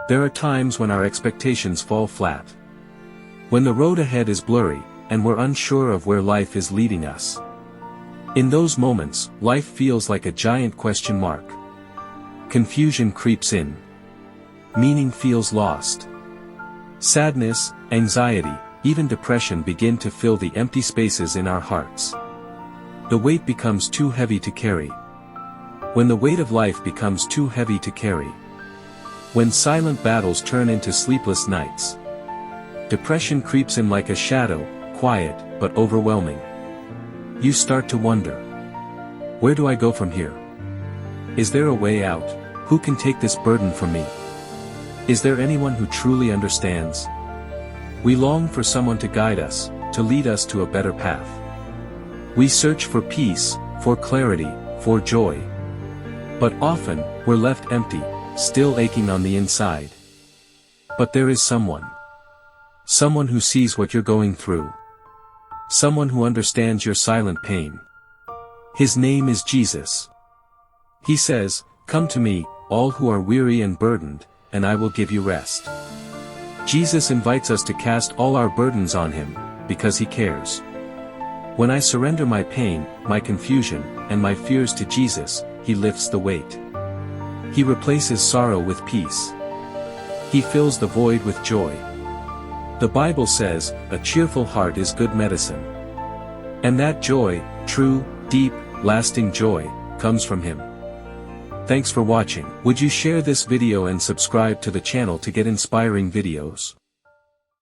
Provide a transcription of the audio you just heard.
There are times when our expectations fall flat. When the road ahead is blurry, and we're unsure of where life is leading us. In those moments, life feels like a giant question mark. Confusion creeps in. Meaning feels lost. Sadness, anxiety, even depression begin to fill the empty spaces in our hearts. The weight becomes too heavy to carry. When the weight of life becomes too heavy to carry. When silent battles turn into sleepless nights. Depression creeps in like a shadow, quiet, but overwhelming. You start to wonder. Where do I go from here? Is there a way out? Who can take this burden from me? Is there anyone who truly understands? We long for someone to guide us, to lead us to a better path. We search for peace, for clarity, for joy. But often, we're left empty, still aching on the inside. But there is someone. Someone who sees what you're going through. Someone who understands your silent pain. His name is Jesus. He says, "Come to me, all who are weary and burdened, and I will give you rest." Jesus invites us to cast all our burdens on him, because he cares. When I surrender my pain, my confusion, and my fears to Jesus, he lifts the weight. He replaces sorrow with peace. He fills the void with joy. The Bible says, "A cheerful heart is good medicine." And that joy, true, deep, lasting joy, comes from him. Thanks for watching. Would you share this video and subscribe to the channel to get inspiring videos?